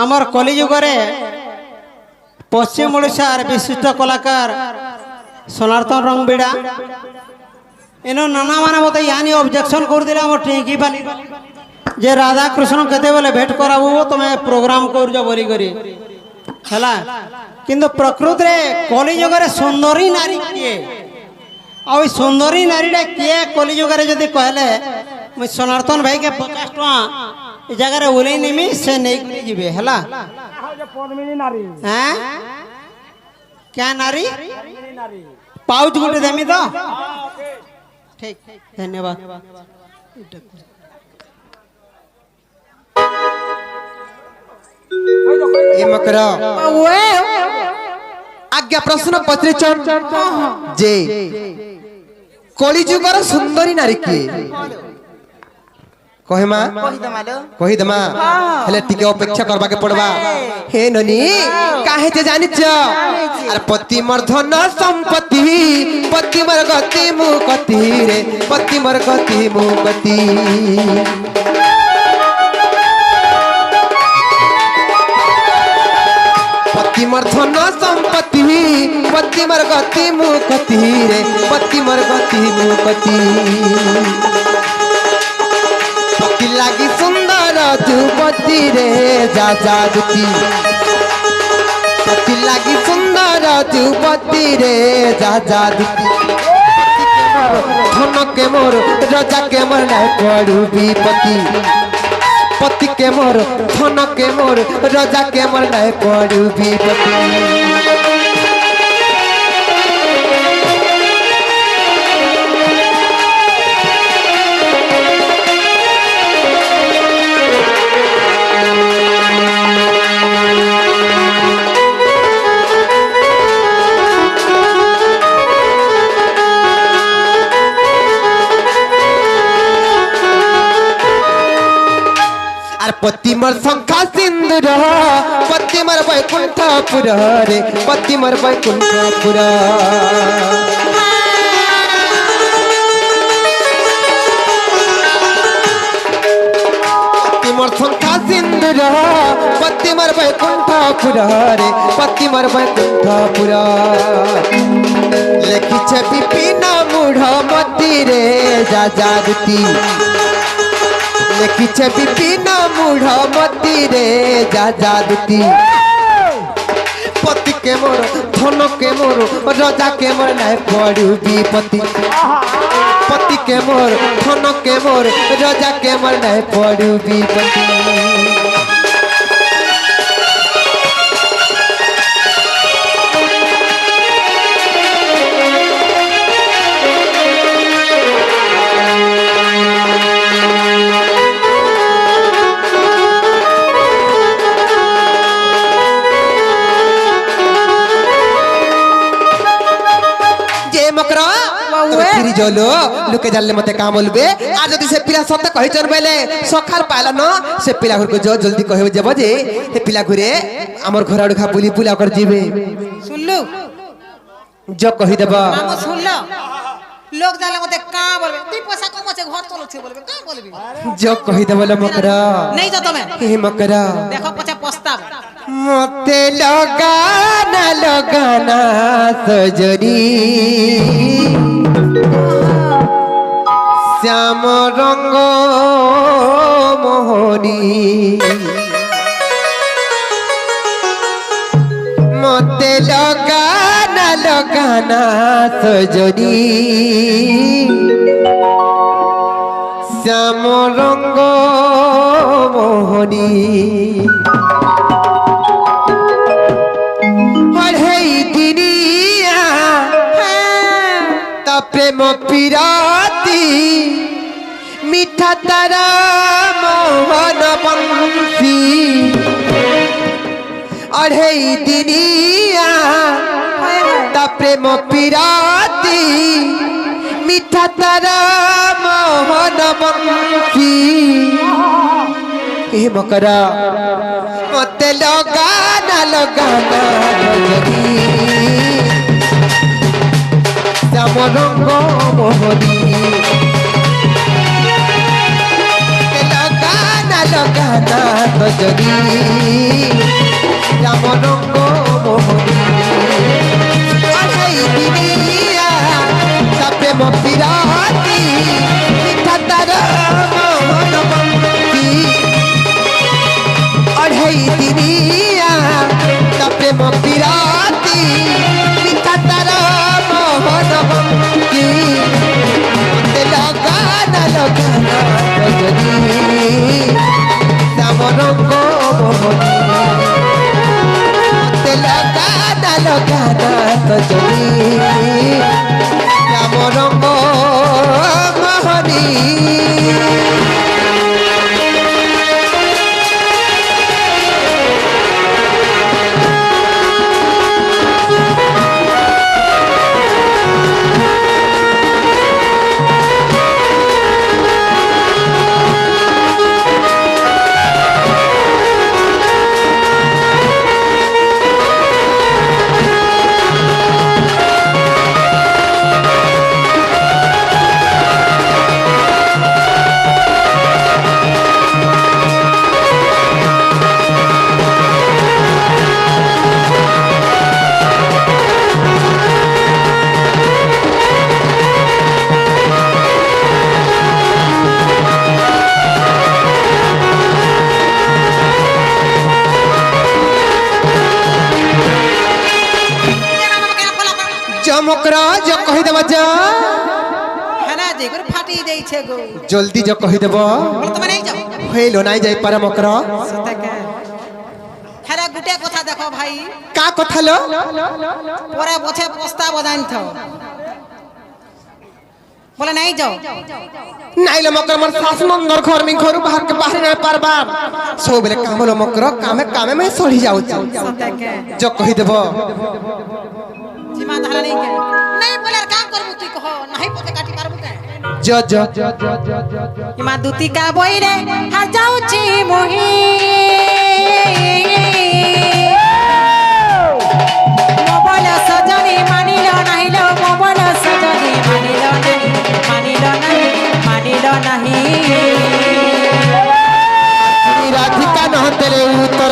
আমার কলিযুগরে পশ্চিম ওড়িশার বিশিষ্ট কলাকার সনাতন রংবিড়া এনো নানা মানে মতো ইয়ানি অবজেকশন করে দিলে আমার টিকি পালি যে রাধা কৃষ্ণ কেতবেলে ভেট করাবো তুমি প্রোগ্রাম করছ বলি করি হেলা কিন্তু প্রকৃতরে কলিযুগরে সুন্দরী নারী কিয়ে আর ওই সুন্দরী নারীটা কিয়ে কলিযুগরে যদি কহলে মুই সনাতন ভাইকে 50 টাকা এই জায়গায় ওলেই নেমি সে নেই যাবে হেলা হ্যাঁ क्या नारी पाउच गुटे देमी तो ठीक धन्यवाद ए मकरा आज्ञा प्रश्न पत्रिचन जे कलिजुगर सुंदरी नारी की कहिमा कहिदमा हेले टिके अपेक्षा करबा के पड़बा हे ननी काहे जे जानिच अरे पति मोर धन संपत्ति पति मोर गति मुकति रे पति मोर गति मुकति पति मोर धन संपत्ति पति मोर गति मुकति रे पति मोर गति मुकति पति लागी सुंदर जुवती रे जा जादती पति लागी सुंदर जुवती रे जा जादती धन के मोर राजा के मोर नहीं पड़ू विपत्ति पति के मोर धन के मोर राजा के मोर नहीं पड़ू विपत्ति पति मोर शंखा सिंदूर पति मोर बैकुंठपुर रे पति मोर बैकुंठपुर पति मोर शंखा सिंदूर पति मोर बैकुंठपुर रे पति मोर बैकुंठपुर लेखी छे विपिन मूढ़ मती रे जा जादती लिखी छे विपिन मूढ़ मती रे जा जादती पति के मोर धन के मोर राजा के मोर नहीं पड़ू विपत्ति पति के मोर धन के मोर राजा के मोर नहीं पड़ू विपत्ति जलो लुके जाले मते काम बोलबे आज जदी से पिला सत्य कहि चन बेले सखार पाला न से पिला घर को जो जल्दी कहबे जेबो जे हे पिला घरे हमर घर आडू खा बुली बुला कर जीवे सुनलु जो कहि देबा मामा सुनलो लोग जाले मते का बोलबे तू पैसा कम আছে घर चलो छे बोलबे का बोलबी जो कहि देबो मकरा नहीं जा तमे हे मकरा देखो पछा पछताब मते लगाना सजनी श्याम रंग मोहनी मते लगाना सजनी श्याम रंग मोहनी प्रेम पिराती मीठा तारा मोहन बंसी अढ़े दिनिया ता प्रेम पिराती मीठा तारा मोहन बंसी ए मकरा मते लगाना श्याम रंग मोहनी लगाना নালো গানা তজরি রাম রঙ্গ মোহনী আড়াই দিনিয়া তাপে মপিরাতি মিঠা তার মোহন বন্তি আড়াই দিনিয়া তাপে মপিরাতি মিঠা তার মোহন বন্তি লগানা লগানা রজনী শ্যাম রঙ্গ মোহনী লগানা লগানা রজনী শ্যাম রঙ্গ মোহনী চমকরা যে কহিদেব যা হ্যাঁ যে করে ফাটি দেইছে গো জলদি যে কহিদেব বলে তুমি নাই যাও হইল নাই যাই পারে মকর সতকে হ্যাঁ গুটে কথা দেখো ভাই কা কথা লো পরে বছে প্রস্তাব জানথ বলে নাই যাও নাইলে মকর মর শাস নন্দর ঘর মি ঘর বাহার के बाहर नहीं पारबा सो बेले काम लो मकर कामे कामे में सड़ी जाउ সতকে जो कहिदेब সীমা ধারা নাই কে নাই বলে আর কাম করবু তুই কহ নাই পথে কাটি পারবু কে जो जो ইমা দুতিকা বইরে হার যাউছি মোহি মোবাইল সজনি মানিল নাহিল মোবাইল সজনি মানিল নাহি মানিল নাহি মানিল নাহি राधिका न तेरे उत्तर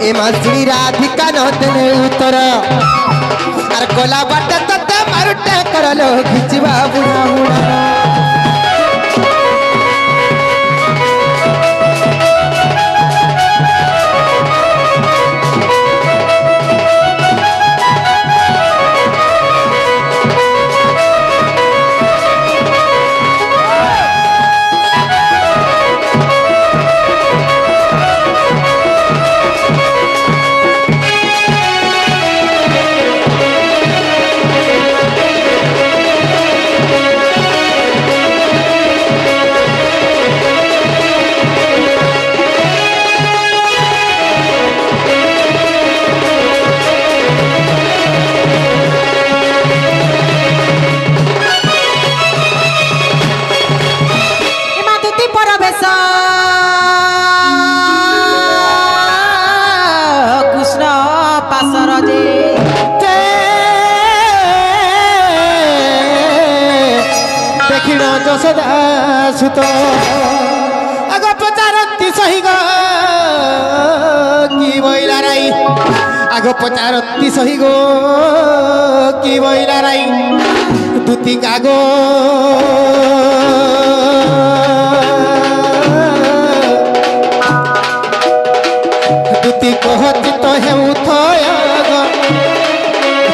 ए मासुरी राधिका न तेरे उत्तर अर कोला बाटा तत मारुटा करलो खिचवा बुढ़ा बुढ़ा যশোদা সুত আগ পচারতি সহি গো কি বইলা রাই আগ পচারতি সহি গো কি বইলা রাই দুতি কাগো দুতি কহচিত হেউ থয়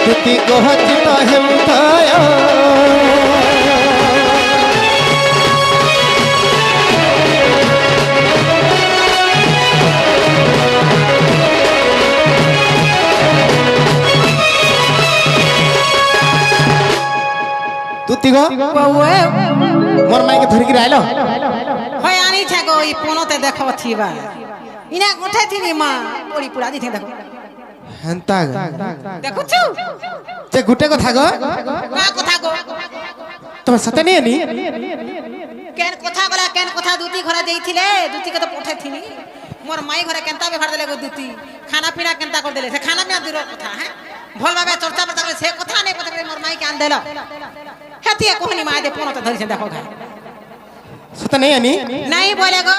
দুতি কহচিত হেউ থয় তুতিগো বউয়ে মোর মাইকে ধরিকি রাইলো হয় আনি ছাগো ই পোনতে দেখো থিবা ইনা গোঠে থিনি মা পড়ি পুরা দিথে দেখো হেন্তা দেখুছু যে গুটে কথা গো কা কথা গো তোমার সাথে নিয়ে নি কেন কথা গলা কেন কথা দুতি ঘরে দেইছিলে দুতি কে তো পঠে থিনি মোর মাই ঘরে কেনতা ব্যবহার দেলে গো দুতি খানা পিনা কেনতা কর দেলে সে খানা পিনা দূর কথা হ্যাঁ ভাল ভাবে চর্চা বার্তা করে সে কথা নাই পথে মোর মাই কে আন দেল হেতিয়া কোহনি মাই দে পোনতে ধরিছে দেখো ঘা সাথে নিয়ে নি নাই বলে গো